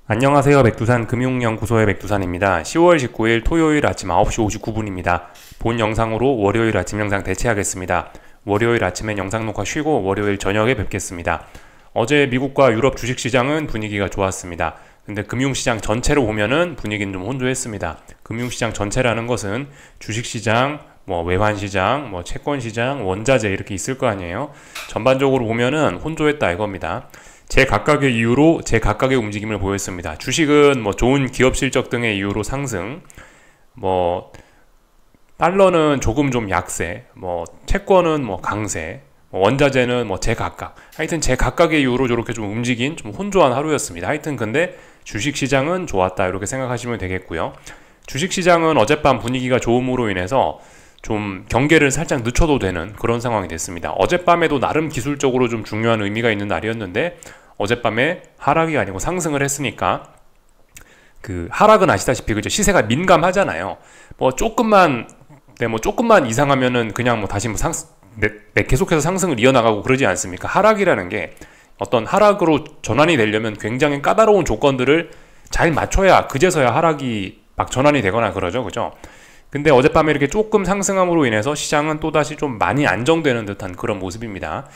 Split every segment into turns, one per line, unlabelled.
안녕하세요. 백두산 금융연구소의 백두산입니다. 10월 19일 토요일 아침 9시 59분입니다. 본 영상으로 월요일 아침 영상 대체하겠습니다. 월요일 아침엔 영상 녹화 쉬고 월요일 저녁에 뵙겠습니다. 어제 미국과 유럽 주식시장은 분위기가 좋았습니다. 근데 금융시장 전체로 보면은 분위기는 좀 혼조했습니다. 금융시장 전체라는 것은 주식시장, 외환시장, 채권시장, 원자재 이렇게 있을 거 아니에요. 전반적으로 보면은 혼조했다 이겁니다. 제 각각의 이유로 제 각각의 움직임을 보였습니다. 주식은 좋은 기업 실적 등의 이유로 상승, 달러는 조금 좀 약세, 채권은 강세, 원자재는 제각각. 하여튼 제 각각의 이유로 저렇게 좀 움직인 좀 혼조한 하루였습니다. 하여튼 근데 주식시장은 좋았다 이렇게 생각하시면 되겠고요. 주식시장은 어젯밤 분위기가 좋음으로 인해서 좀 경계를 살짝 늦춰도 되는 그런 상황이 됐습니다. 어젯밤에도 나름 기술적으로 좀 중요한 의미가 있는 날이었는데 어젯밤에 하락이 아니고 상승을 했으니까 그 하락은 아시다시피 그죠? 시세가 민감하잖아요. 조금만 조금만 이상하면은 그냥 다시 계속해서 상승을 이어나가고 그러지 않습니까? 하락이라는 게 어떤 하락으로 전환이 되려면 굉장히 까다로운 조건들을 잘 맞춰야 그제서야 하락이 막 전환이 되거나 그러죠. 그죠? 근데 어젯밤에 이렇게 조금 상승함으로 인해서 시장은 또다시 좀 많이 안정되는 듯한 그런 모습입니다.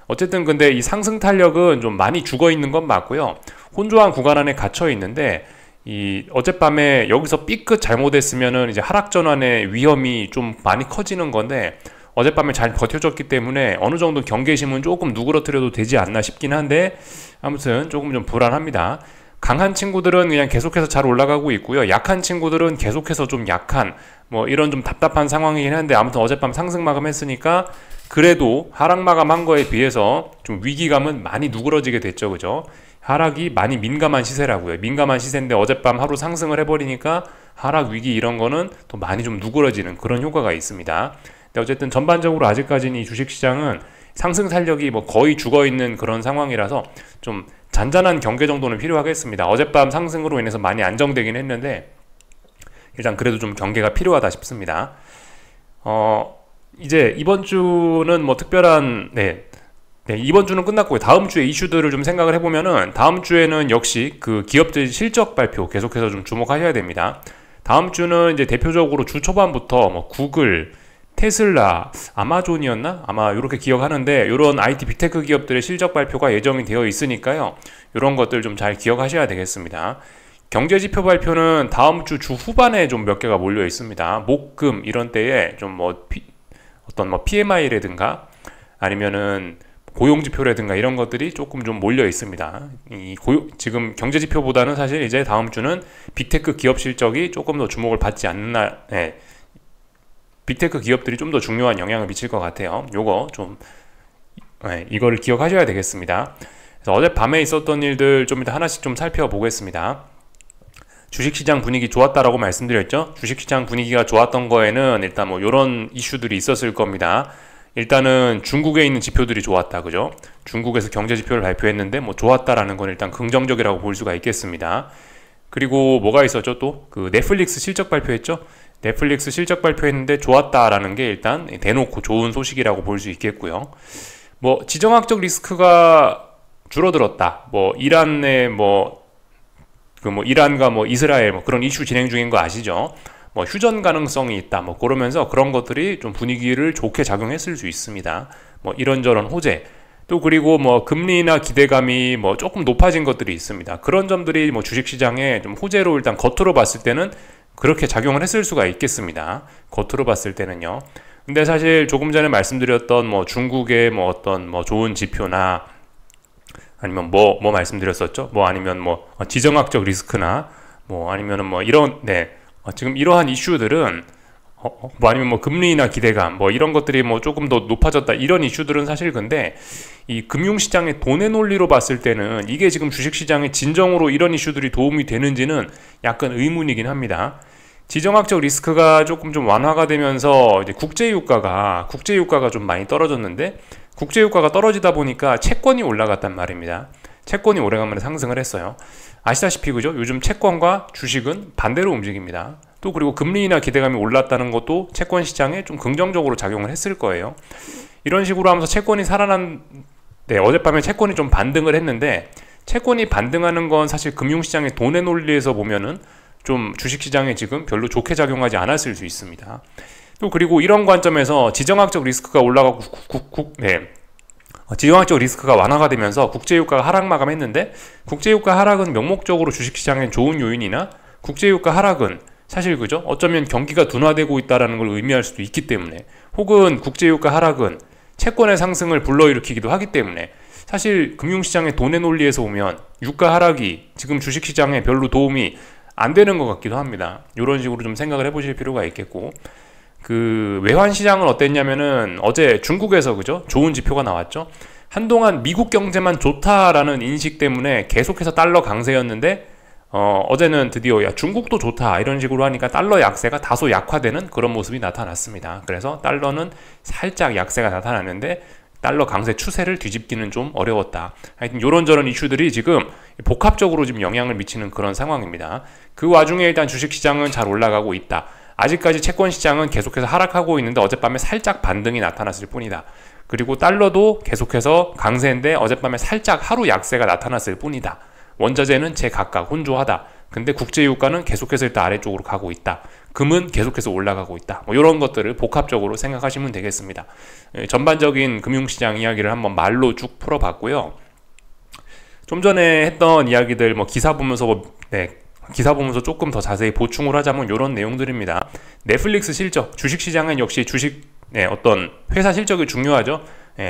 어쨌든 근데 이 상승 탄력은 좀 많이 죽어 있는 건 맞고요. 혼조한 구간 안에 갇혀 있는데 이 어젯밤에 여기서 삐끗 잘못했으면은 이제 하락 전환의 위험이 좀 많이 커지는 건데 어젯밤에 잘 버텨줬기 때문에 어느 정도 경계심은 조금 누그러뜨려도 되지 않나 싶긴 한데 아무튼 조금 좀 불안합니다. 강한 친구들은 그냥 계속해서 잘 올라가고 있고요. 약한 친구들은 계속해서 좀 약한 이런 좀 답답한 상황이긴 한데 아무튼 어젯밤 상승 마감했으니까 그래도 하락 마감한 거에 비해서 좀 위기감은 많이 누그러지게 됐죠. 그죠? 하락이 많이 민감한 시세라고요. 민감한 시세인데 어젯밤 하루 상승을 해버리니까 하락 위기 이런 거는 또 많이 좀 누그러지는 그런 효과가 있습니다. 근데 어쨌든 전반적으로 아직까지는 이 주식시장은 상승 탄력이 거의 죽어있는 그런 상황이라서 좀 잔잔한 경계 정도는 필요하겠습니다. 어젯밤 상승으로 인해서 많이 안정되긴 했는데 일단 그래도 좀 경계가 필요하다 싶습니다. 이제 이번 주는 특별한 이번 주는 끝났고요. 다음 주에 이슈들을 좀 생각을 해보면은 다음 주에는 역시 그 기업들 실적 발표 계속해서 좀 주목하셔야 됩니다. 다음 주는 이제 대표적으로 주 초반부터 구글, 테슬라, 아마존이었나? 아마 이렇게 기억하는데 이런 IT 빅테크 기업들의 실적 발표가 예정이 되어 있으니까요. 이런 것들 좀 잘 기억하셔야 되겠습니다. 경제지표 발표는 다음 주 후반에 좀 몇 개가 몰려 있습니다. 목, 금 이런 때에 좀 PMI라든가 아니면은 고용지표라든가 이런 것들이 조금 좀 몰려 있습니다. 지금 경제지표보다는 사실 이제 다음 주는 빅테크 기업 실적이 조금 더 주목을 받지 않나, 빅테크 기업들이 좀 더 중요한 영향을 미칠 것 같아요. 요거 좀 이거를 기억하셔야 되겠습니다. 그래서 어젯밤에 있었던 일들 좀 이따 하나씩 좀 살펴보겠습니다. 주식시장 분위기 좋았다라고 말씀드렸죠. 주식시장 분위기가 좋았던 거에는 일단 요런 이슈들이 있었을 겁니다. 일단은 중국에 있는 지표들이 좋았다, 그죠? 중국에서 경제지표를 발표했는데 좋았다라는 건 일단 긍정적이라고 볼 수가 있겠습니다. 그리고 뭐가 있었죠? 또 그 넷플릭스 실적 발표했죠. 넷플릭스 실적 발표했는데 좋았다라는 게 일단 대놓고 좋은 소식이라고 볼 수 있겠고요. 지정학적 리스크가 줄어들었다. 이란의 이란과 이스라엘 그런 이슈 진행 중인 거 아시죠? 휴전 가능성이 있다. 그러면서 그런 것들이 좀 분위기를 좋게 작용했을 수 있습니다. 이런저런 호재. 또 그리고 금리나 기대감이 조금 높아진 것들이 있습니다. 그런 점들이 주식시장에 좀 호재로 일단 겉으로 봤을 때는 그렇게 작용을 했을 수가 있겠습니다. 겉으로 봤을 때는요. 근데 사실 조금 전에 말씀드렸던 중국의 어떤 좋은 지표나 아니면 말씀드렸었죠? 아니면 지정학적 리스크나 아니면은 이런 지금 이러한 이슈들은 아니면 금리나 기대감 이런 것들이 조금 더 높아졌다 이런 이슈들은 사실 근데 이 금융시장의 돈의 논리로 봤을 때는 이게 지금 주식시장의 진정으로 이런 이슈들이 도움이 되는지는 약간 의문이긴 합니다. 지정학적 리스크가 조금 좀 완화가 되면서 이제 국제유가가 좀 많이 떨어졌는데 국제유가가 떨어지다 보니까 채권이 올라갔단 말입니다. 채권이 오래간만에 상승을 했어요. 아시다시피 그죠? 요즘 채권과 주식은 반대로 움직입니다. 또 그리고 금리나 기대감이 올랐다는 것도 채권 시장에 좀 긍정적으로 작용을 했을 거예요. 이런 식으로 하면서 채권이 살아난 어젯밤에 채권이 좀 반등을 했는데 채권이 반등하는 건 사실 금융시장의 돈의 논리에서 보면은 좀 주식시장에 지금 별로 좋게 작용하지 않았을 수 있습니다. 또 그리고 이런 관점에서 지정학적 리스크가 올라가고 지정학적 리스크가 완화가 되면서 국제유가가 하락 마감했는데, 국제유가 하락은 명목적으로 주식시장에 좋은 요인이나 국제유가 하락은 사실 그죠? 어쩌면 경기가 둔화되고 있다는 걸 의미할 수도 있기 때문에, 혹은 국제유가 하락은 채권의 상승을 불러일으키기도 하기 때문에, 사실 금융시장의 돈의 논리에서 보면 유가 하락이 지금 주식시장에 별로 도움이 안 되는 것 같기도 합니다. 이런 식으로 좀 생각을 해보실 필요가 있겠고, 그 외환시장은 어땠냐면은 어제 중국에서 그죠? 좋은 지표가 나왔죠. 한동안 미국 경제만 좋다라는 인식 때문에 계속해서 달러 강세였는데, 어제는 드디어 야 중국도 좋다 이런 식으로 하니까 달러 약세가 다소 약화되는 그런 모습이 나타났습니다. 그래서 달러는 살짝 약세가 나타났는데 달러 강세 추세를 뒤집기는 좀 어려웠다. 하여튼 요런저런 이슈들이 지금 복합적으로 지금 영향을 미치는 그런 상황입니다. 그 와중에 일단 주식시장은 잘 올라가고 있다. 아직까지 채권시장은 계속해서 하락하고 있는데 어젯밤에 살짝 반등이 나타났을 뿐이다. 그리고 달러도 계속해서 강세인데 어젯밤에 살짝 하루 약세가 나타났을 뿐이다. 원자재는 제각각 혼조하다. 근데 국제유가는 계속해서 일단 아래쪽으로 가고 있다. 금은 계속해서 올라가고 있다. 뭐 이런 것들을 복합적으로 생각하시면 되겠습니다. 전반적인 금융시장 이야기를 한번 말로 쭉 풀어봤고요. 좀 전에 했던 이야기들 뭐 기사 보면서 조금 더 자세히 보충을 하자면 이런 내용들입니다. 넷플릭스 실적, 주식시장은 역시 어떤 회사 실적이 중요하죠.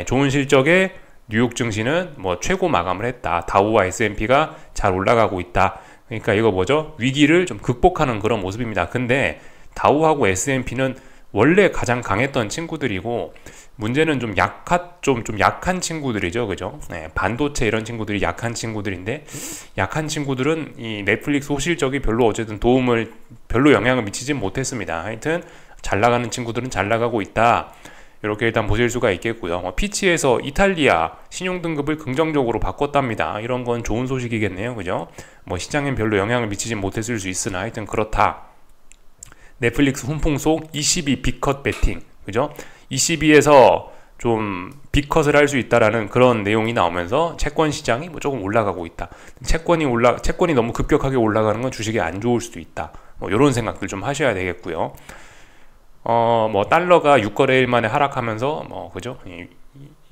좋은 실적에 뉴욕 증시는 뭐 최고 마감을 했다. 다우와 S&P가 잘 올라가고 있다. 그러니까 이거 뭐죠? 위기를 좀 극복하는 그런 모습입니다. 근데 다우하고 S&P는 원래 가장 강했던 친구들이고, 문제는 좀 약한 친구들이죠. 그죠? 반도체 이런 친구들이 약한 친구들인데, 약한 친구들은 이 넷플릭스 호실적이 별로 영향을 미치지 못했습니다. 하여튼 잘 나가는 친구들은 잘 나가고 있다. 이렇게 일단 보실 수가 있겠고요. 피치에서 이탈리아 신용등급을 긍정적으로 바꿨답니다. 이런 건 좋은 소식이겠네요. 그죠? 뭐 시장엔 별로 영향을 미치지 못했을 수 있으나 하여튼 그렇다. 넷플릭스 훈풍 속 ECB 빅컷 베팅. 그죠? ECB에서 좀 빅컷을 할 수 있다라는 그런 내용이 나오면서 채권 시장이 뭐 조금 올라가고 있다. 채권이 너무 급격하게 올라가는 건 주식에 안 좋을 수도 있다. 뭐 이런 생각들 좀 하셔야 되겠고요. 뭐 달러가 6거래일 만에 하락하면서 그죠?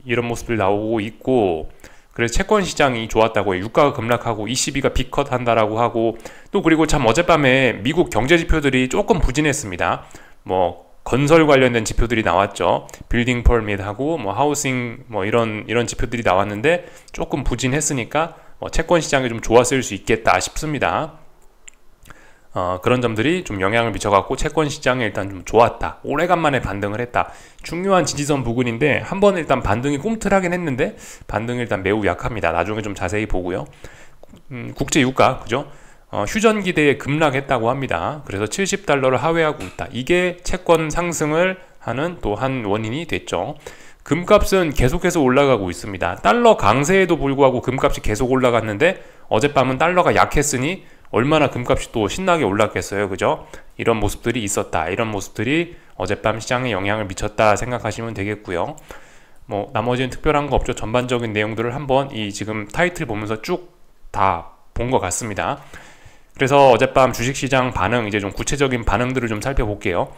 이런 모습들 나오고 있고, 그래서 채권 시장이 좋았다고 해요. 유가가 급락하고 ECB가 빅컷 한다라고 하고, 또 그리고 참 어젯밤에 미국 경제 지표들이 조금 부진했습니다. 뭐 건설 관련된 지표들이 나왔죠. 빌딩 퍼밋하고 뭐 하우싱 뭐 이런 지표들이 나왔는데 조금 부진했으니까 채권 시장이 좀 좋았을 수 있겠다 싶습니다. 그런 점들이 좀 영향을 미쳐갖고 채권 시장에 일단 좀 좋았다. 오래간만에 반등을 했다. 중요한 지지선 부근인데 한번 일단 반등이 꿈틀하긴 했는데 반등이 일단 매우 약합니다. 나중에 좀 자세히 보고요. 국제 유가 그죠? 휴전 기대에 급락했다고 합니다. 그래서 70달러를 하회하고 있다. 이게 채권 상승을 하는 또 한 원인이 됐죠. 금값은 계속해서 올라가고 있습니다. 달러 강세에도 불구하고 금값이 계속 올라갔는데 어젯밤은 달러가 약했으니 얼마나 금값이 또 신나게 올랐겠어요. 그죠? 이런 모습들이 있었다. 이런 모습들이 어젯밤 시장에 영향을 미쳤다 생각하시면 되겠고요. 뭐 나머지는 특별한 거 없죠. 전반적인 내용들을 한번 이 지금 타이틀 보면서 쭉 다 본 것 같습니다. 그래서 어젯밤 주식시장 반응, 이제 좀 구체적인 반응들을 좀 살펴볼게요.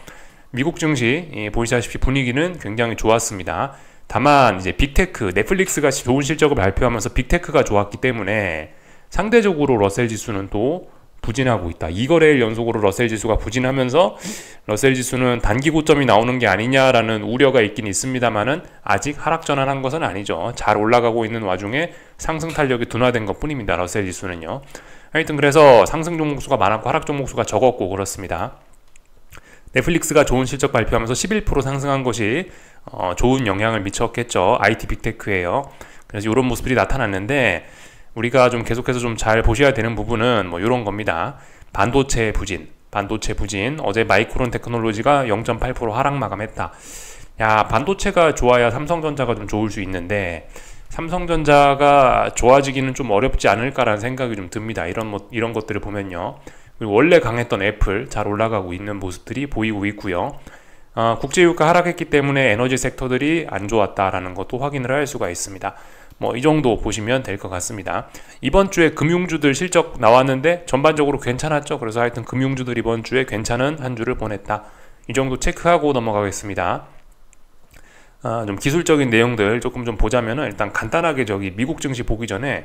미국 증시 보시다시피 분위기는 굉장히 좋았습니다. 다만 이제 빅테크, 넷플릭스가 좋은 실적을 발표하면서 빅테크가 좋았기 때문에 상대적으로 러셀 지수는 또 부진하고 있다. 2거래일 연속으로 러셀 지수가 부진하면서 러셀 지수는 단기 고점이 나오는 게 아니냐라는 우려가 있긴 있습니다만은 아직 하락 전환한 것은 아니죠. 잘 올라가고 있는 와중에 상승 탄력이 둔화된 것 뿐입니다. 러셀 지수는요. 하여튼 그래서 상승 종목수가 많았고 하락 종목수가 적었고 그렇습니다. 넷플릭스가 좋은 실적 발표하면서 11% 상승한 것이 좋은 영향을 미쳤겠죠. IT 빅테크예요. 그래서 이런 모습들이 나타났는데 우리가 좀 계속해서 좀 잘 보셔야 되는 부분은 뭐 이런 겁니다. 반도체 부진. 어제 마이크론 테크놀로지가 0.8% 하락 마감했다. 야, 반도체가 좋아야 삼성전자가 좀 좋을 수 있는데 삼성전자가 좋아지기는 좀 어렵지 않을까라는 생각이 좀 듭니다. 이런 것들을 보면요. 그리고 원래 강했던 애플 잘 올라가고 있는 모습들이 보이고 있고요. 국제유가 하락했기 때문에 에너지 섹터들이 안 좋았다라는 것도 확인을 할 수가 있습니다. 뭐 이 정도 보시면 될 것 같습니다. 이번 주에 금융주들 실적 나왔는데 전반적으로 괜찮았죠. 그래서 하여튼 금융주들 이번 주에 괜찮은 한 주를 보냈다. 이 정도 체크하고 넘어가겠습니다. 좀 기술적인 내용들 조금 좀 보자면은, 일단 간단하게 저기 미국 증시 보기 전에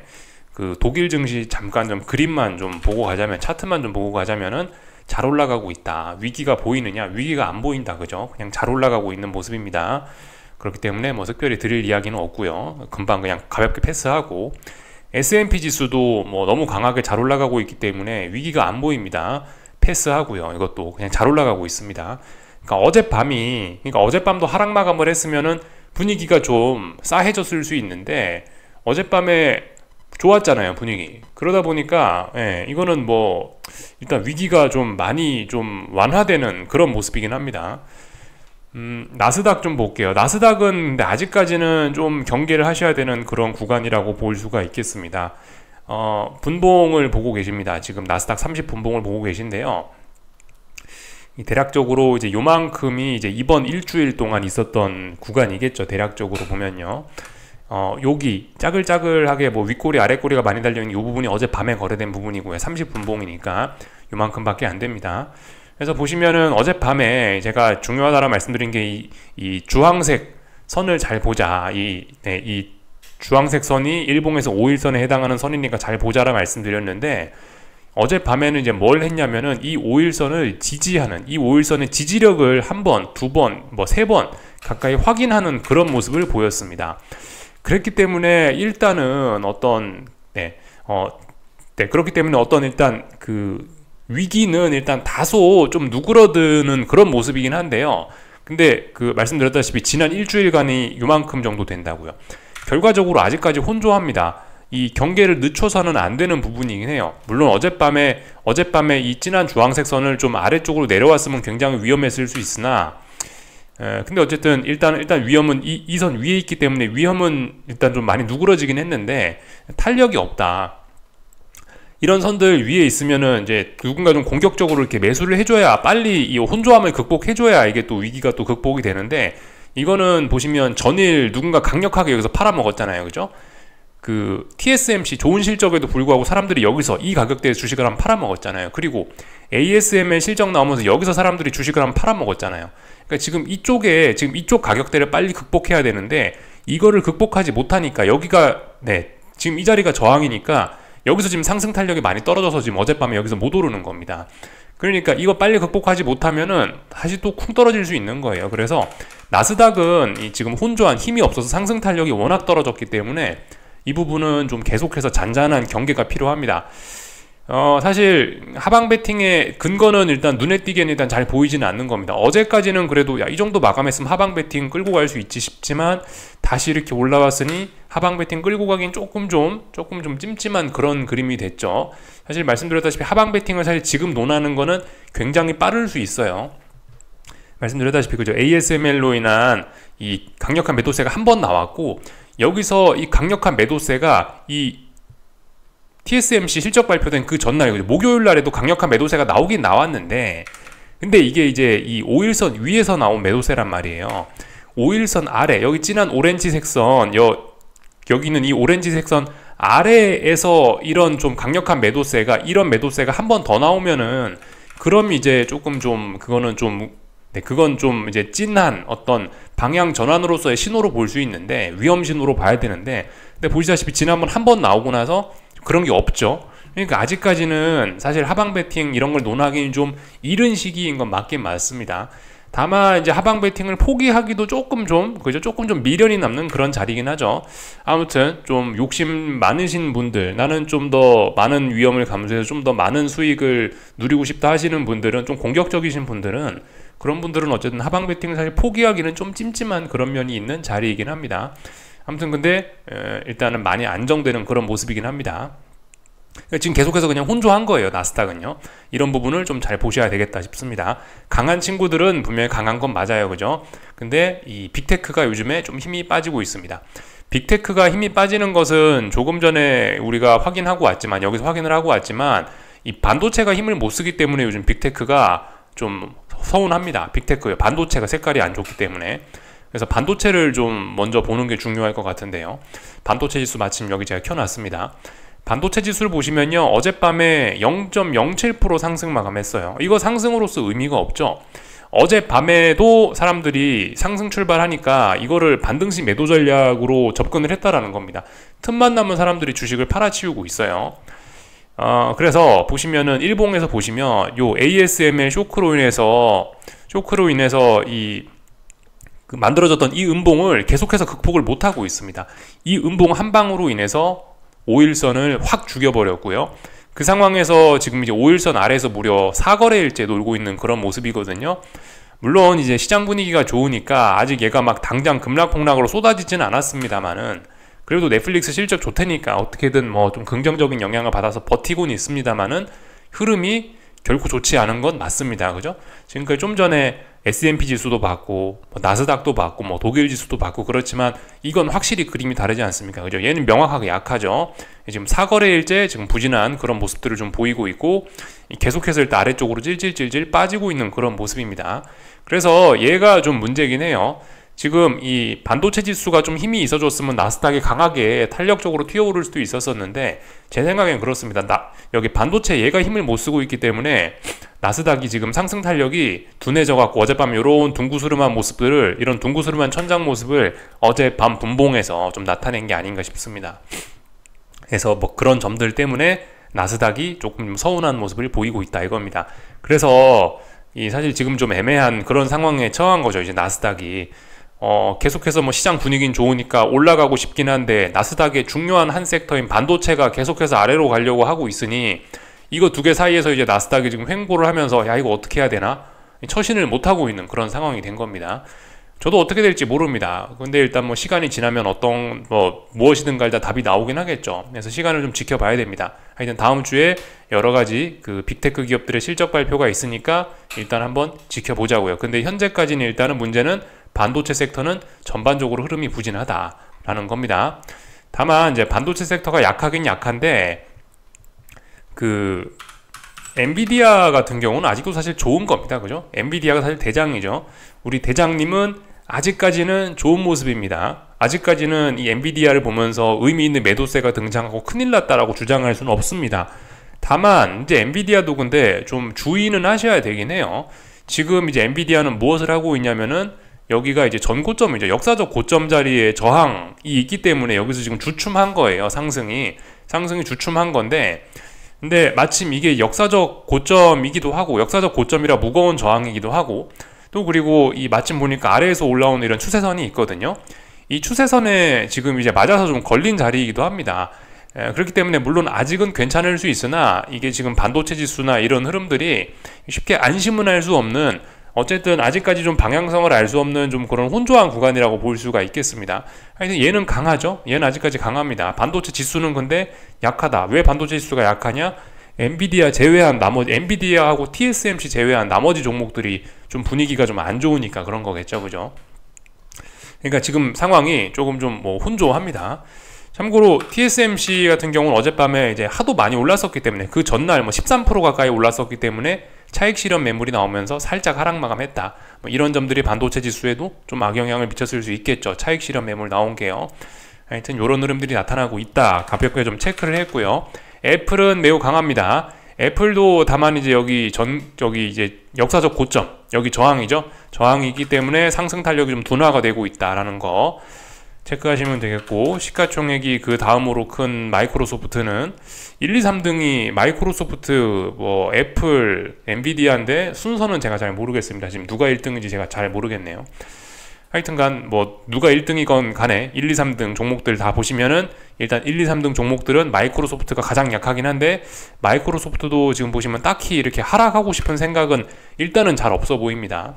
그 독일 증시 잠깐 좀 그림만 좀 보고 가자면, 차트만 좀 보고 가자면은 잘 올라가고 있다. 위기가 보이느냐? 위기가 안 보인다. 그죠? 그냥 잘 올라가고 있는 모습입니다. 그렇기 때문에 뭐 특별히 드릴 이야기는 없고요. 금방 그냥 가볍게 패스하고, S&P 지수도 뭐 너무 강하게 잘 올라가고 있기 때문에 위기가 안 보입니다. 패스하고요. 이것도 그냥 잘 올라가고 있습니다. 그러니까 어젯밤도 하락 마감을 했으면은 분위기가 좀 싸해졌을 수 있는데, 어젯밤에 좋았잖아요, 분위기. 그러다 보니까 이거는 뭐 일단 위기가 좀 많이 좀 완화되는 그런 모습이긴 합니다. 나스닥 좀 볼게요. 나스닥은 근데 아직까지는 좀 경계를 하셔야 되는 그런 구간이라고 볼 수가 있겠습니다. 분봉을 보고 계십니다. 지금 나스닥 30 분봉을 보고 계신데요. 대략적으로 이제 요만큼이 이제 이번 일주일 동안 있었던 구간이겠죠. 대략적으로 보면요. 여기 짜글짜글하게 뭐 윗꼬리 아랫꼬리가 많이 달려있는 이 부분이 어젯밤에 거래된 부분이고요. 30분봉이니까 요만큼밖에 안 됩니다. 그래서 보시면은 어젯밤에 제가 중요하다라 말씀드린 게 이 주황색 선을 잘 보자. 이 주황색 선이 일봉에서 5일선에 해당하는 선이니까 잘 보자라 말씀드렸는데, 어젯밤에는 이제 뭘 했냐면은 이 5일선을 지지하는, 이 5일선의 지지력을 한 번, 두 번, 뭐 세 번 가까이 확인하는 그런 모습을 보였습니다. 그렇기 때문에 일단은 그렇기 때문에 일단 그 위기는 일단 다소 좀 누그러드는 그런 모습이긴 한데요. 근데 그 말씀드렸다시피 지난 일주일간이 요만큼 정도 된다고요. 결과적으로 아직까지 혼조합니다. 이 경계를 늦춰서는 안 되는 부분이긴 해요. 물론 어젯밤에 이 진한 주황색 선을 좀 아래쪽으로 내려왔으면 굉장히 위험했을 수 있으나, 근데 어쨌든 일단 위험은 이 선 위에 있기 때문에 위험은 일단 좀 많이 누그러지긴 했는데 탄력이 없다. 이런 선들 위에 있으면은 이제 누군가 좀 공격적으로 이렇게 매수를 해줘야, 빨리 이 혼조함을 극복해줘야 이게 또 위기가 또 극복이 되는데, 이거는 보시면 전일 누군가 강력하게 여기서 팔아먹었잖아요. 그죠? 그 TSMC 좋은 실적에도 불구하고 사람들이 여기서 이 가격대에 주식을 한번 팔아먹었잖아요. 그리고 ASML 실적 나오면서 여기서 사람들이 주식을 한번 팔아먹었잖아요. 그러니까 지금 이쪽 가격대를 빨리 극복해야 되는데, 이거를 극복하지 못하니까 여기가 지금 이 자리가 저항이니까 여기서 지금 상승 탄력이 많이 떨어져서 지금 어젯밤에 여기서 못 오르는 겁니다. 그러니까 이거 빨리 극복하지 못하면은 다시 또 쿵 떨어질 수 있는 거예요. 그래서 나스닥은 지금 혼조한 힘이 없어서 상승 탄력이 워낙 떨어졌기 때문에 이 부분은 좀 계속해서 잔잔한 경계가 필요합니다. 사실 하방 배팅의 근거는 일단 눈에 띄게는 일단 잘 보이지는 않는 겁니다. 어제까지는 그래도 이 정도 마감했으면 하방 배팅 끌고 갈 수 있지 싶지만, 다시 이렇게 올라왔으니 하방 배팅 끌고 가긴 조금 좀 찜찜한 그런 그림이 됐죠. 사실 말씀드렸다시피 하방 배팅을 사실 지금 논하는 거는 굉장히 빠를 수 있어요. 말씀드렸다시피 그죠, ASML로 인한 이 강력한 매도세가 한 번 나왔고, 여기서 이 강력한 매도세가 이 TSMC 실적 발표된 그 전날, 목요일 날에도 강력한 매도세가 나오긴 나왔는데, 근데 이게 이제 이 5일선 위에서 나온 매도세란 말이에요. 5일선 아래, 여기 진한 오렌지색 선, 여기는 이 오렌지색 선 아래에서 이런 좀 강력한 매도세가, 이런 매도세가 한 번 더 나오면은, 그럼 이제 조금 좀 그건 좀 이제 찐한 어떤 방향 전환으로서의 신호로 볼 수 있는데, 위험 신호로 봐야 되는데, 근데 보시다시피 지난번 한 번 나오고 나서 그런 게 없죠. 그러니까 아직까지는 사실 하방 배팅 이런 걸 논하기는 좀 이른 시기인 건 맞긴 맞습니다. 다만 이제 하방 배팅을 포기하기도 조금 좀 미련이 남는 그런 자리긴 하죠. 아무튼 좀 욕심 많으신 분들, 나는 좀 더 많은 위험을 감수해서 좀 더 많은 수익을 누리고 싶다 하시는 분들은, 좀 공격적이신 분들은, 그런 분들은 어쨌든 하방 배팅을 사실 포기하기는 좀 찜찜한 그런 면이 있는 자리이긴 합니다. 아무튼 근데 일단은 많이 안정되는 그런 모습이긴 합니다. 지금 계속해서 그냥 혼조한 거예요, 나스닥은요. 이런 부분을 좀 잘 보셔야 되겠다 싶습니다. 강한 친구들은 분명히 강한 건 맞아요, 그죠? 근데 이 빅테크가 요즘에 좀 힘이 빠지고 있습니다. 빅테크가 힘이 빠지는 것은 조금 전에 우리가 여기서 확인을 하고 왔지만, 이 반도체가 힘을 못 쓰기 때문에 요즘 빅테크가 좀 서운합니다. 빅테크요. 반도체가 색깔이 안 좋기 때문에. 그래서 반도체를 좀 먼저 보는 게 중요할 것 같은데요. 반도체 지수 마침 여기 제가 켜놨습니다. 반도체 지수를 보시면요, 어젯밤에 0.07% 상승 마감했어요. 이거 상승으로서 의미가 없죠. 어젯밤에도 사람들이 상승 출발하니까 이거를 반등시 매도 전략으로 접근을 했다라는 겁니다. 틈만 나면 사람들이 주식을 팔아치우고 있어요. 그래서 보시면은 일봉에서 보시면 요 ASML 쇼크로 인해서 만들어졌던 이 음봉을 계속해서 극복을 못하고 있습니다. 이 음봉 한 방으로 인해서 5일선을 확 죽여버렸고요. 그 상황에서 지금 이제 5일선 아래에서 무려 4거래일째 놀고 있는 그런 모습이거든요. 물론 이제 시장 분위기가 좋으니까 아직 얘가 막 당장 급락폭락으로 쏟아지지는 않았습니다만은, 그래도 넷플릭스 실적 좋다니까 어떻게든 뭐 좀 긍정적인 영향을 받아서 버티고는 있습니다만은 흐름이 결코 좋지 않은 건 맞습니다. 그죠? 지금까지 좀 전에 S&P 지수도 봤고 나스닥도 봤고 뭐 독일 지수도 봤고 그렇지만 이건 확실히 그림이 다르지 않습니까? 그죠? 얘는 명확하게 약하죠. 지금 4거래일째 지금 부진한 그런 모습들을 좀 보이고 있고, 계속해서 일단 아래쪽으로 찔찔찔찔 빠지고 있는 그런 모습입니다. 그래서 얘가 좀 문제긴 해요. 지금 이 반도체 지수가 좀 힘이 있어줬으면 나스닥이 강하게 탄력적으로 튀어오를 수도 있었었는데, 제 생각엔 그렇습니다. 여기 반도체 얘가 힘을 못 쓰고 있기 때문에 나스닥이 지금 상승 탄력이 둔해져 갖고 어젯밤 이런 둥구스름한 모습들을, 이런 둥구스름한 천장 모습을 어젯밤 분봉에서 좀 나타낸 게 아닌가 싶습니다. 그래서 뭐 그런 점들 때문에 나스닥이 조금 서운한 모습을 보이고 있다 이겁니다. 그래서 사실 지금 좀 애매한 그런 상황에 처한 거죠. 이제 나스닥이 계속해서 뭐 시장 분위기는 좋으니까 올라가고 싶긴 한데, 나스닥의 중요한 한 섹터인 반도체가 계속해서 아래로 가려고 하고 있으니 이거 두 개 사이에서 이제 나스닥이 지금 횡보를 하면서 야, 이거 어떻게 해야 되나 처신을 못 하고 있는 그런 상황이 된 겁니다. 저도 어떻게 될지 모릅니다. 근데 일단 뭐 시간이 지나면 무엇이든 다 답이 나오긴 하겠죠. 그래서 시간을 좀 지켜봐야 됩니다. 하여튼 다음 주에 여러 가지 그 빅테크 기업들의 실적 발표가 있으니까 일단 한번 지켜보자고요. 근데 현재까지는 일단은 문제는 반도체 섹터는 전반적으로 흐름이 부진하다라는 겁니다. 다만 이제 반도체 섹터가 약하긴 약한데, 그 엔비디아 같은 경우는 아직도 사실 좋은 겁니다. 그죠? 엔비디아가 사실 대장이죠. 우리 대장님은 아직까지는 좋은 모습입니다. 아직까지는 이 엔비디아를 보면서 의미 있는 매도세가 등장하고 큰일 났다라고 주장할 수는 없습니다. 다만 이제 엔비디아도 근데 좀 주의는 하셔야 되긴 해요. 지금 이제 엔비디아는 무엇을 하고 있냐면은, 여기가 이제 전고점이죠. 역사적 고점 자리에 저항이 있기 때문에 여기서 지금 주춤한 거예요. 상승이 주춤한 건데, 근데 마침 이게 역사적 고점이기도 하고, 역사적 고점이라 무거운 저항이기도 하고, 또 그리고 이 마침 보니까 아래에서 올라오는 이런 추세선이 있거든요. 이 추세선에 지금 이제 맞아서 좀 걸린 자리이기도 합니다. 그렇기 때문에 물론 아직은 괜찮을 수 있으나, 이게 지금 반도체 지수나 이런 흐름들이 쉽게 안심은 할 수 없는, 어쨌든 아직까지 좀 방향성을 알 수 없는 좀 그런 혼조한 구간이라고 볼 수가 있겠습니다. 하여튼 얘는 강하죠. 얘는 아직까지 강합니다. 반도체 지수는 근데 약하다. 왜 반도체 지수가 약하냐? 엔비디아 제외한 나머지, 엔비디아하고 TSMC 제외한 나머지 종목들이 좀 분위기가 좀 안 좋으니까 그런 거겠죠. 그죠? 그러니까 지금 상황이 조금 좀 혼조합니다. 참고로 TSMC 같은 경우는 어젯밤에 이제 하도 많이 올랐었기 때문에, 그 전날 13% 가까이 올랐었기 때문에 차익 실현 매물이 나오면서 살짝 하락 마감했다. 이런 점들이 반도체 지수에도 좀 악영향을 미쳤을 수 있겠죠. 차익 실현 매물 나온 게요. 하여튼 이런 흐름들이 나타나고 있다. 가볍게 좀 체크를 했고요. 애플은 매우 강합니다. 애플도 다만 이제 여기 이제 역사적 고점, 여기 저항이죠. 저항이 있기 때문에 상승 탄력이 좀 둔화가 되고 있다라는 거 체크하시면 되겠고, 시가총액이 그 다음으로 큰 마이크로소프트는 1, 2, 3등이 마이크로소프트, 애플, 엔비디아인데 순서는 제가 잘 모르겠습니다. 지금 누가 1등인지 제가 잘 모르겠네요. 하여튼간 누가 1등이건 간에 1, 2, 3등 종목들 다 보시면은 일단 1, 2, 3등 종목들은 마이크로소프트가 가장 약하긴 한데, 마이크로소프트도 지금 보시면 딱히 이렇게 하락하고 싶은 생각은 일단은 잘 없어 보입니다.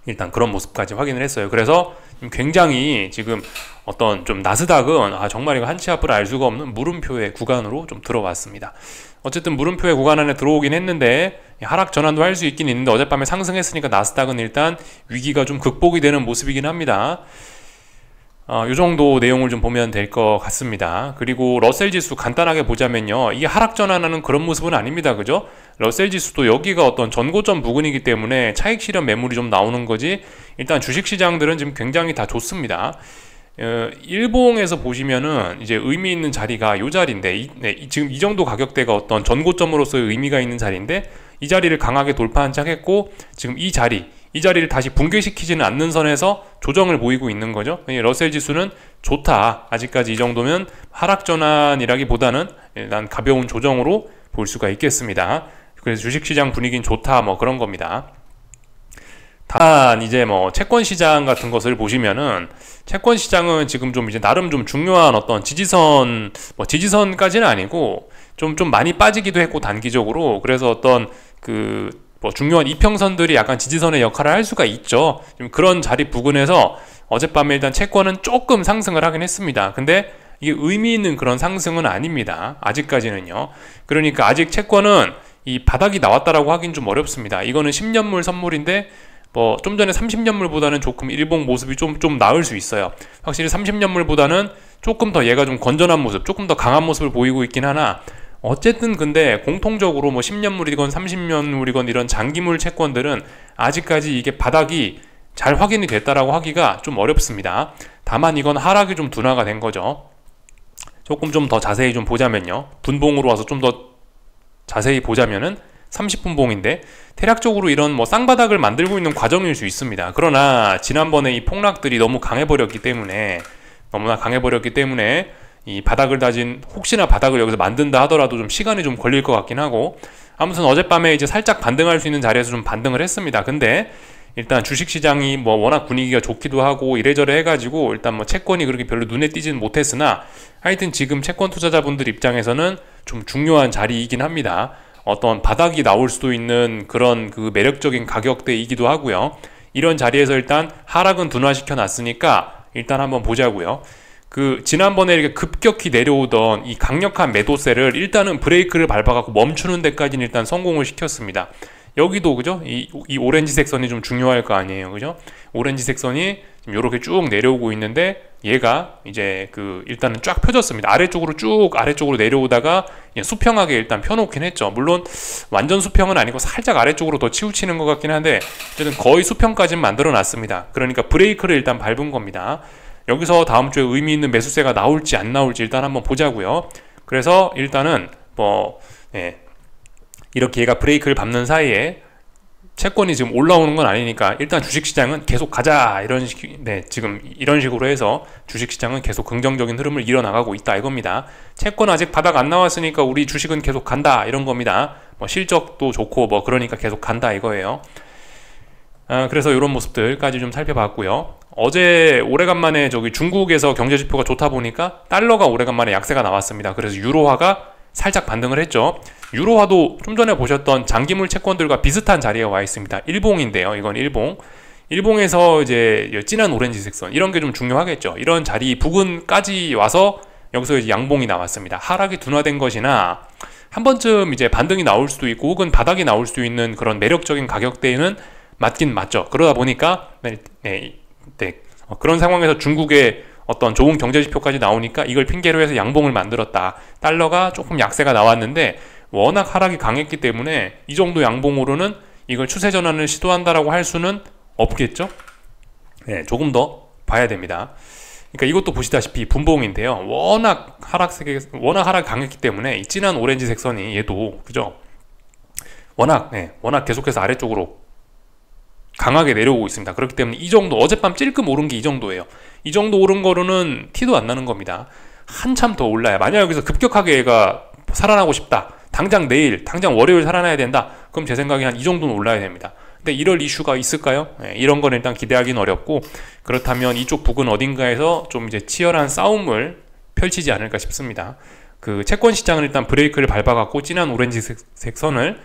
일단 그런 모습까지 확인을 했어요. 그래서 굉장히 지금 어떤 좀 나스닥은 정말 이거 한치 앞을 알 수가 없는 물음표의 구간으로 좀 들어왔습니다. 어쨌든 물음표의 구간 안에 들어오긴 했는데 하락 전환도 할 수 있긴 있는데, 어젯밤에 상승했으니까 나스닥은 일단 위기가 좀 극복이 되는 모습이긴 합니다. 이 정도 내용을 좀 보면 될 것 같습니다. 그리고 러셀 지수 간단하게 보자면요, 이게 하락 전환하는 그런 모습은 아닙니다. 그죠? 러셀 지수도 여기가 어떤 전고점 부근이기 때문에 차익 실현 매물이 좀 나오는 거지, 일단 주식 시장들은 지금 굉장히 다 좋습니다. 일봉에서 보시면은 이제 의미 있는 자리가 이 자리인데, 지금 이 정도 가격대가 어떤 전고점으로서의 의미가 있는 자리인데, 이 자리를 강하게 돌파한 척 했고, 지금 이 자리를 다시 붕괴시키지는 않는 선에서 조정을 보이고 있는 거죠. 러셀 지수는 좋다. 아직까지 이 정도면 하락 전환이라기보다는 일단 가벼운 조정으로 볼 수가 있겠습니다. 그래서 주식시장 분위기는 좋다, 뭐 그런 겁니다. 단 이제 뭐 채권 시장 같은 것을 보시면은, 채권 시장은 지금 좀 이제 나름 좀 중요한 어떤 지지선, 뭐 지지선까지는 아니고 좀 많이 빠지기도 했고, 단기적으로. 그래서 어떤 뭐 중요한 이평선들이 약간 지지선의 역할을 할 수가 있죠. 지금 그런 자리 부근에서 어젯밤에 일단 채권은 조금 상승을 하긴 했습니다. 근데 이게 의미 있는 그런 상승은 아닙니다. 아직까지는요. 그러니까 아직 채권은 이 바닥이 나왔다라고 하긴 좀 어렵습니다. 이거는 10년물 선물인데, 뭐 좀 전에 30년물보다는 조금 일봉 모습이 좀 나을 수 있어요. 확실히 30년물보다는 조금 더 얘가 좀 건전한 모습, 조금 더 강한 모습을 보이고 있긴 하나, 어쨌든 근데 공통적으로 뭐 10년물이건 30년물이건 이런 장기물 채권들은 아직까지 이게 바닥이 잘 확인이 됐다라고 하기가 좀 어렵습니다. 다만 이건 하락이 좀 둔화가 된 거죠. 조금 좀 더 자세히 좀 보자면요, 분봉으로 와서 좀 더 자세히 보자면은 30분봉인데, 대략적으로 이런 뭐 쌍바닥을 만들고 있는 과정일 수 있습니다. 그러나 지난번에 이 폭락들이 너무나 강해버렸기 때문에 이 바닥을 다진, 혹시나 바닥을 여기서 만든다 하더라도 좀 시간이 좀 걸릴 것 같긴 하고, 아무튼 어젯밤에 이제 살짝 반등할 수 있는 자리에서 좀 반등을 했습니다. 근데 일단 주식시장이 뭐 워낙 분위기가 좋기도 하고 이래저래 해가지고 일단 뭐 채권이 그렇게 별로 눈에 띄지는 못했으나, 하여튼 지금 채권 투자자분들 입장에서는 좀 중요한 자리이긴 합니다. 어떤 바닥이 나올 수도 있는 그런 그 매력적인 가격대이기도 하고요. 이런 자리에서 일단 하락은 둔화시켜 놨으니까 일단 한번 보자고요. 지난번에 이렇게 급격히 내려오던 이 강력한 매도세를 일단은 브레이크를 밟아갖고 멈추는 데까지는 일단 성공을 시켰습니다. 여기도 그죠? 이 오렌지색 선이 좀 중요할 거 아니에요, 그죠? 오렌지색 선이 지금 이렇게 쭉 내려오고 있는데, 얘가 이제 일단은 쫙 펴졌습니다. 아래쪽으로 내려오다가 수평하게 일단 펴놓긴 했죠. 물론 완전 수평은 아니고 살짝 아래쪽으로 더 치우치는 것 같긴 한데, 어쨌든 거의 수평까지는 만들어 놨습니다. 그러니까 브레이크를 일단 밟은 겁니다. 여기서 다음 주에 의미 있는 매수세가 나올지 안 나올지 일단 한번 보자고요. 그래서 일단은 이렇게 얘가 브레이크를 밟는 사이에 채권이 지금 올라오는 건 아니니까 일단 주식시장은 계속 가자, 지금 이런 식으로 해서 주식시장은 계속 긍정적인 흐름을 이어나가고 있다 이겁니다. 채권 아직 바닥 안 나왔으니까 우리 주식은 계속 간다 이런 겁니다. 뭐 실적도 좋고 뭐 그러니까 계속 간다 이거예요. 그래서 이런 모습들까지 좀 살펴봤고요. 어제 오래간만에 중국에서 경제지표가 좋다 보니까 달러가 오래간만에 약세가 나왔습니다. 그래서 유로화가 살짝 반등을 했죠. 유로화도 좀 전에 보셨던 장기물 채권들과 비슷한 자리에 와 있습니다. 일봉인데요. 이건 일봉에서 이제 진한 오렌지색 선, 이런 게 좀 중요하겠죠. 이런 자리 부근까지 와서 여기서 이제 양봉이 나왔습니다. 하락이 둔화된 것이나 한 번쯤 이제 반등이 나올 수도 있고 혹은 바닥이 나올 수도 있는 그런 매력적인 가격대에는 맞긴 맞죠. 그러다 보니까 그런 상황에서 중국의 어떤 좋은 경제지표까지 나오니까 이걸 핑계로 해서 양봉을 만들었다. 달러가 조금 약세가 나왔는데 워낙 하락이 강했기 때문에 이 정도 양봉으로는 이걸 추세 전환을 시도한다라고 할 수는 없겠죠. 조금 더 봐야 됩니다. 그러니까 이것도 보시다시피 분봉인데요. 워낙 하락이 강했기 때문에 이 진한 오렌지색 선이 얘도 그죠? 워낙 계속해서 아래쪽으로 강하게 내려오고 있습니다. 그렇기 때문에 이 정도, 어젯밤 찔끔 오른 게 이 정도예요. 이 정도 오른 거로는 티도 안 나는 겁니다. 한참 더 올라야, 만약 여기서 급격하게 얘가 살아나고 싶다, 당장 내일, 당장 월요일 살아나야 된다, 그럼 제 생각에 한 이 정도는 올라야 됩니다. 근데 이럴 이슈가 있을까요? 이런 건 일단 기대하기는 어렵고, 그렇다면 이쪽 부근 어딘가에서 좀 이제 치열한 싸움을 펼치지 않을까 싶습니다. 채권 시장은 일단 브레이크를 밟아갖고 진한 오렌지색 선을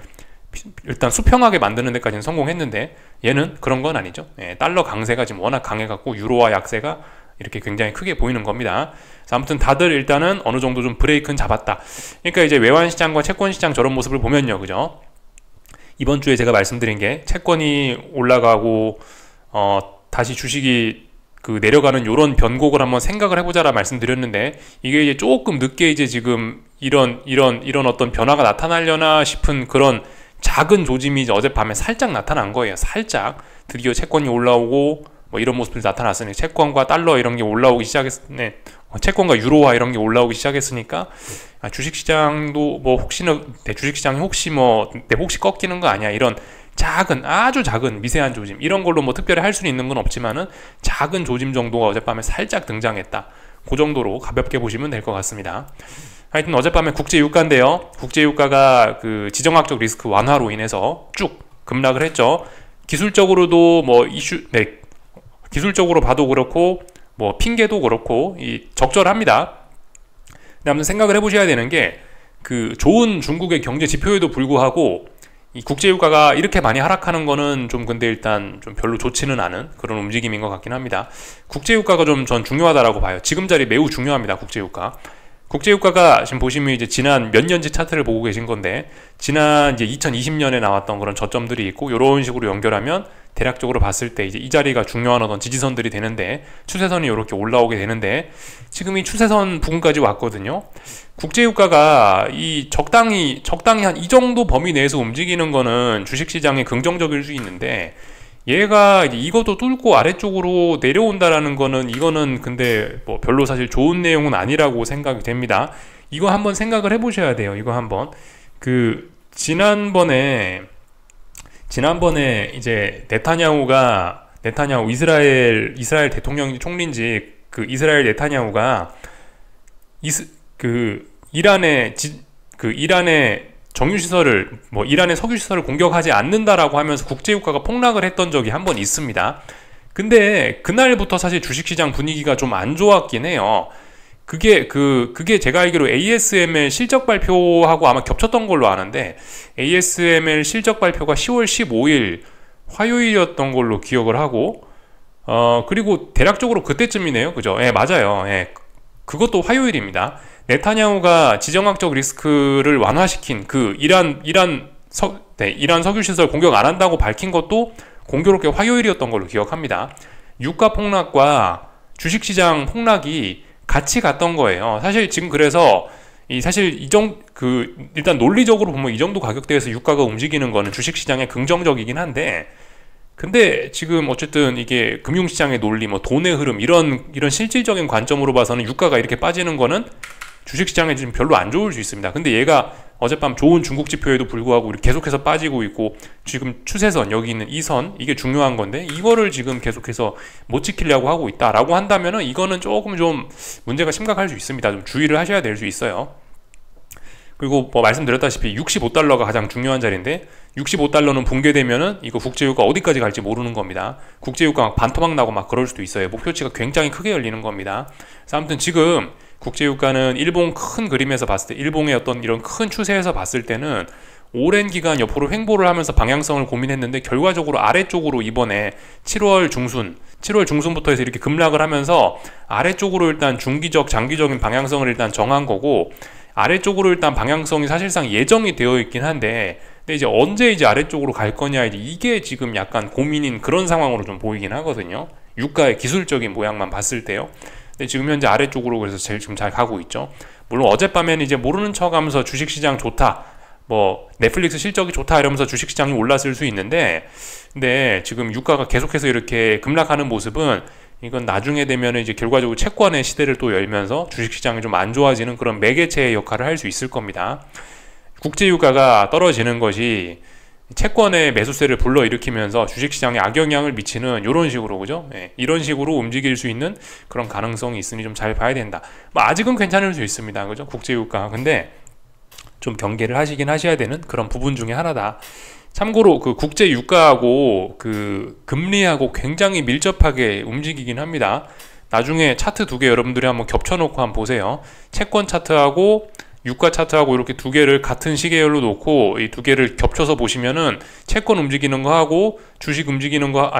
일단 수평하게 만드는 데까지는 성공했는데, 얘는 그런 건 아니죠. 달러 강세가 지금 워낙 강해갖고 유로화 약세가 이렇게 굉장히 크게 보이는 겁니다. 아무튼 다들 일단은 어느 정도 좀 브레이크는 잡았다. 그러니까 이제 외환 시장과 채권 시장 저런 모습을 보면요, 그죠? 이번 주에 제가 말씀드린 게 채권이 올라가고 다시 주식이 그 내려가는 요런 변곡을 한번 생각을 해보자라 말씀드렸는데, 이게 이제 조금 늦게 이제 지금 이런 어떤 변화가 나타나려나 싶은 그런 작은 조짐이 이제 어젯밤에 살짝 나타난 거예요. 살짝 드디어 채권이 올라오고 뭐 이런 모습들이 나타났으니, 채권과 달러 이런 게 올라오기 시작했네. 채권과 유로화 이런 게 올라오기 시작했으니까 주식시장도 뭐 혹시나 주식시장이 혹시 꺾이는 거 아니야, 이런 작은, 아주 작은 미세한 조짐, 이런 걸로 뭐 특별히 할 수는 있는 건 없지만은 작은 조짐 정도가 어젯밤에 살짝 등장했다. 그 정도로 가볍게 보시면 될 것 같습니다. 하여튼 어젯밤에 국제유가인데요, 국제유가가 그 지정학적 리스크 완화로 인해서 쭉 급락을 했죠. 기술적으로도 기술적으로 봐도 그렇고 뭐 핑계도 그렇고 적절합니다. 근데 아무튼 생각을 해보셔야 되는 게, 그 좋은 중국의 경제 지표에도 불구하고 이 국제유가가 이렇게 많이 하락하는 거는 좀 근데 일단 좀 별로 좋지는 않은 그런 움직임인 것 같긴 합니다. 국제유가가 좀 전 중요하다라고 봐요. 지금 자리 매우 중요합니다. 국제유가가 지금 보시면 이제 지난 몇 년치 차트를 보고 계신 건데, 지난 이제 2020년에 나왔던 그런 저점들이 있고, 이런 식으로 연결하면 대략적으로 봤을 때 이제 이 자리가 중요한 어떤 지지선들이 되는데, 추세선이 이렇게 올라오게 되는데, 지금 이 추세선 부근까지 왔거든요. 국제유가가 이 적당히 한 이 정도 범위 내에서 움직이는 거는 주식시장에 긍정적일 수 있는데, 얘가 이제 이것도 뚫고 아래쪽으로 내려온다라는 거는, 이거는 근데 뭐 별로 사실 좋은 내용은 아니라고 생각이 됩니다. 이거 한번 생각을 해보셔야 돼요. 이거 한번 지난번에 이제 네타냐후 이스라엘 대통령 총리인지, 그 이스라엘 네타냐후가 이란의 정유시설을, 이란의 석유시설을 공격하지 않는다라고 하면서 국제유가가 폭락을 했던 적이 한 번 있습니다. 근데 그날부터 사실 주식시장 분위기가 좀 안 좋았긴 해요. 그게 제가 알기로 ASML 실적 발표하고 아마 겹쳤던 걸로 아는데, ASML 실적 발표가 10월 15일 화요일이었던 걸로 기억을 하고, 그리고 대략적으로 그때쯤이네요. 그죠? 예, 맞아요. 예. 그것도 화요일입니다. 네타냐후가 지정학적 리스크를 완화시킨 그 이란 석유시설 공격 안 한다고 밝힌 것도 공교롭게 화요일이었던 걸로 기억합니다. 유가 폭락과 주식시장 폭락이 같이 갔던 거예요. 사실 지금 그래서 일단 논리적으로 보면 이 정도 가격대에서 유가가 움직이는 거는 주식시장에 긍정적이긴 한데, 근데 지금 어쨌든 이게 금융시장의 논리, 돈의 흐름, 이런 실질적인 관점으로 봐서는 유가가 이렇게 빠지는 거는 주식시장에 지금 별로 안 좋을 수 있습니다. 근데 얘가 어젯밤 좋은 중국 지표에도 불구하고 계속해서 빠지고 있고, 지금 추세선, 여기 있는 이 선, 이게 중요한 건데, 이거를 지금 계속해서 못 지키려고 하고 있다라고 한다면은, 이거는 조금 좀 문제가 심각할 수 있습니다. 좀 주의를 하셔야 될 수 있어요. 그리고 말씀드렸다시피 65달러가 가장 중요한 자리인데, 65달러는 붕괴되면은 이거 국제유가 어디까지 갈지 모르는 겁니다. 국제유가 막 반토막 나고 막 그럴 수도 있어요. 목표치가 굉장히 크게 열리는 겁니다. 그래서 아무튼 지금 국제유가는 일본 큰 그림에서 봤을 때, 일본의 어떤 이런 큰 추세에서 봤을 때는 오랜 기간 옆으로 횡보를 하면서 방향성을 고민했는데, 결과적으로 아래쪽으로 이번에 7월 중순부터 해서 이렇게 급락을 하면서 아래쪽으로 일단 중기적, 장기적인 방향성을 일단 정한 거고, 아래쪽으로 일단 방향성이 사실상 예정이 되어 있긴 한데, 근데 이제 언제 이제 아래쪽으로 갈 거냐, 이게 지금 약간 고민인 그런 상황으로 좀 보이긴 하거든요. 유가의 기술적인 모양만 봤을 때요. 근데 지금 현재 아래쪽으로 그래서 지금 잘 가고 있죠. 물론 어젯밤에는 이제 모르는 척 하면서 주식시장 좋다, 넷플릭스 실적이 좋다 이러면서 주식시장이 올랐을 수 있는데, 근데 지금 유가가 계속해서 이렇게 급락하는 모습은, 이건 나중에 되면 이제 결과적으로 채권의 시대를 또 열면서 주식시장이 좀 안 좋아지는 그런 매개체의 역할을 할 수 있을 겁니다. 국제유가가 떨어지는 것이 채권의 매수세를 불러일으키면서 주식시장에 악영향을 미치는 이런 식으로, 그죠? 예, 이런 식으로 움직일 수 있는 그런 가능성이 있으니 좀 잘 봐야 된다. 아직은 괜찮을 수 있습니다. 그죠? 국제유가. 근데 좀 경계를 하셔야 되는 그런 부분 중에 하나다. 참고로 그 국제 유가하고 그 금리하고 굉장히 밀접하게 움직이긴 합니다. 나중에 차트 두 개 여러분들이 한번 겹쳐놓고 한번 보세요. 채권 차트하고 유가 차트하고 이렇게 두 개를 같은 시계열로 놓고 이 두 개를 겹쳐서 보시면은 채권 움직이는 거하고 주식 움직이는 거,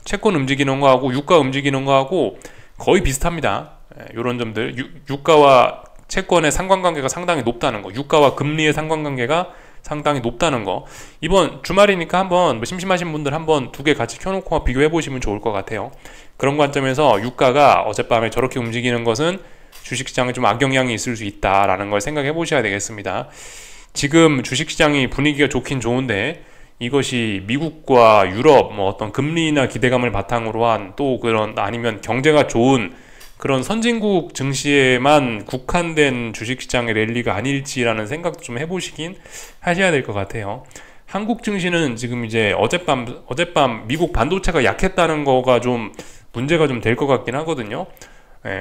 채권 움직이는 거하고 유가 움직이는 거하고 거의 비슷합니다. 이런 점들, 유가와 채권의 상관관계가 상당히 높다는 거, 유가와 금리의 상관관계가 상당히 높다는 거, 이번 주말이니까 한번 뭐 심심하신 분들 한번 두 개 같이 켜놓고 비교해 보시면 좋을 것 같아요. 그런 관점에서 유가가 어젯밤에 저렇게 움직이는 것은 주식시장에 좀 악영향이 있을 수 있다라는 걸 생각해 보셔야 되겠습니다. 지금 주식시장이 분위기가 좋긴 좋은데 이것이 미국과 유럽 뭐 어떤 금리나 기대감을 바탕으로 한 또 그런 아니면 경제가 좋은 그런 선진국 증시에만 국한된 주식시장의 랠리가 아닐지라는 생각도 좀 해보시긴 하셔야 될 것 같아요. 한국 증시는 지금 이제 어젯밤 미국 반도체가 약했다는 거가 좀 문제가 좀 될 것 같긴 하거든요.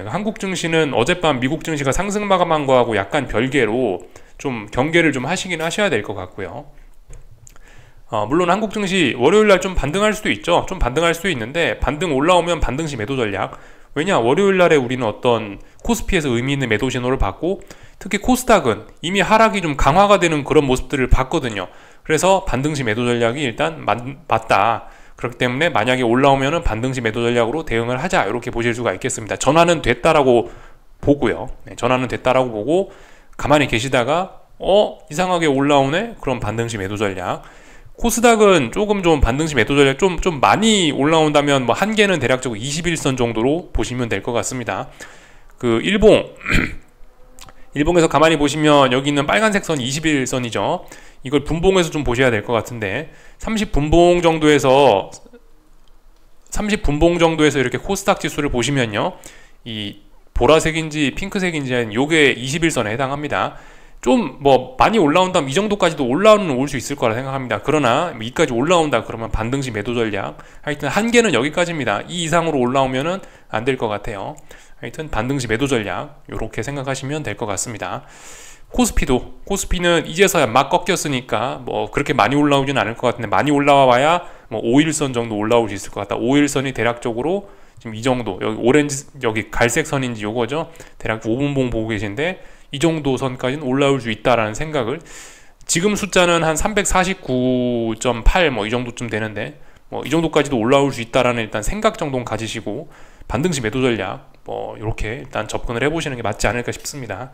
한국 증시는 어젯밤 미국 증시가 상승 마감한 거하고 약간 별개로 좀 경계를 좀 하시긴 하셔야 될 것 같고요. 물론 한국 증시 월요일날 좀 반등할 수도 있죠. 좀 반등할 수도 있는데 반등 올라오면 반등시 매도 전략. 왜냐, 월요일날에 우리는 어떤 코스피에서 의미 있는 매도 신호를 받고 특히 코스닥은 이미 하락이 좀 강화가 되는 그런 모습들을 봤거든요. 그래서 반등시 매도 전략이 일단 맞다. 그렇기 때문에 만약에 올라오면은 반등시 매도 전략으로 대응을 하자, 이렇게 보실 수가 있겠습니다. 전환은 됐다라고 보고요. 전환은 됐다라고 보고 가만히 계시다가 이상하게 올라오네? 그럼 반등시 매도 전략. 코스닥은 조금 좀 반등시 매도 전략 좀 많이 올라온다면 뭐 한계는 대략적으로 21선 정도로 보시면 될 것 같습니다. 그 일봉에서 가만히 보시면 여기 있는 빨간색 선이 21선이죠. 이걸 분봉해서 좀 보셔야 될 것 같은데 30분봉 정도에서 이렇게 코스닥 지수를 보시면요, 이 보라색인지 핑크색인지 한 요게 21선에 해당합니다. 좀 뭐 많이 올라온다면 이 정도까지도 올 수 있을 거라 생각합니다. 그러나 이까지 올라온다 그러면 반등시 매도 전략. 하여튼 한계는 여기까지입니다. 이 이상으로 올라오면은 안 될 것 같아요. 하여튼 반등시 매도 전략 요렇게 생각하시면 될 것 같습니다. 코스피는 이제서야 막 꺾였으니까 뭐 그렇게 많이 올라오진 않을 것 같은데, 많이 올라와야 뭐 5일선 정도 올라올 수 있을 것 같다. 5일선이 대략적으로 지금 이 정도, 여기 갈색 선인지 요거죠. 대략 5분봉 보고 계신데 이 정도 선까지는 올라올 수 있다라는 생각을, 지금 숫자는 한 349.8 뭐 이 정도쯤 되는데 뭐 이 정도까지도 올라올 수 있다라는 일단 생각 정도는 가지시고 반등시 매도 전략 뭐 이렇게 일단 접근을 해보시는 게 맞지 않을까 싶습니다.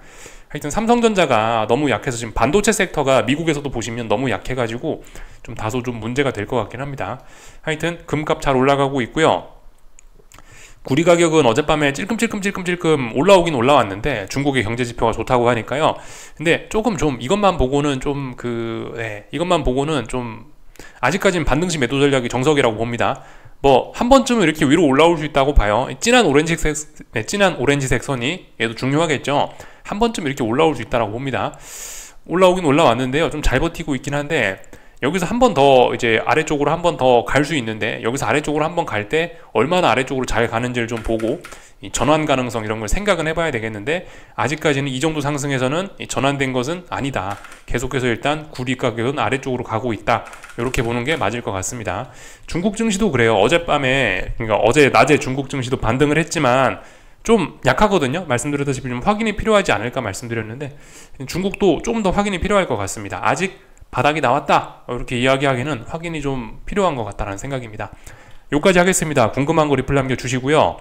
하여튼 삼성전자가 너무 약해서 지금 반도체 섹터가 미국에서도 보시면 너무 약해가지고 좀 다소 좀 문제가 될 것 같긴 합니다. 하여튼 금값 잘 올라가고 있고요. 구리 가격은 어젯밤에 찔끔찔끔 올라오긴 올라왔는데 중국의 경제 지표가 좋다고 하니까요. 근데 조금 좀 이것만 보고는 좀 아직까지는 반등시 매도 전략이 정석이라고 봅니다. 뭐 한 번쯤은 이렇게 위로 올라올 수 있다고 봐요. 진한 오렌지색 선이 얘도 중요하겠죠. 한 번쯤 이렇게 올라올 수 있다고 봅니다. 올라오긴 올라왔는데요, 좀 잘 버티고 있긴 한데 여기서 한 번 더 이제 아래쪽으로 한 번 더 갈 수 있는데, 여기서 아래쪽으로 한 번 갈 때 얼마나 아래쪽으로 잘 가는지를 좀 보고 이 전환 가능성 이런 걸 생각은 해봐야 되겠는데, 아직까지는 이 정도 상승에서는 전환된 것은 아니다. 계속해서 일단 구리 가격은 아래쪽으로 가고 있다. 이렇게 보는 게 맞을 것 같습니다. 중국 증시도 그래요. 그러니까 어제 낮에 중국 증시도 반등을 했지만 좀 약하거든요. 말씀드렸다시피 좀 확인이 필요하지 않을까 말씀드렸는데 중국도 조금 더 확인이 필요할 것 같습니다. 아직 바닥이 나왔다 이렇게 이야기하기는 확인이 좀 필요한 것 같다는 생각입니다. 여기까지 하겠습니다. 궁금한 거 리플 남겨주시고요.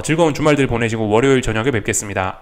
즐거운 주말들 보내시고 월요일 저녁에 뵙겠습니다.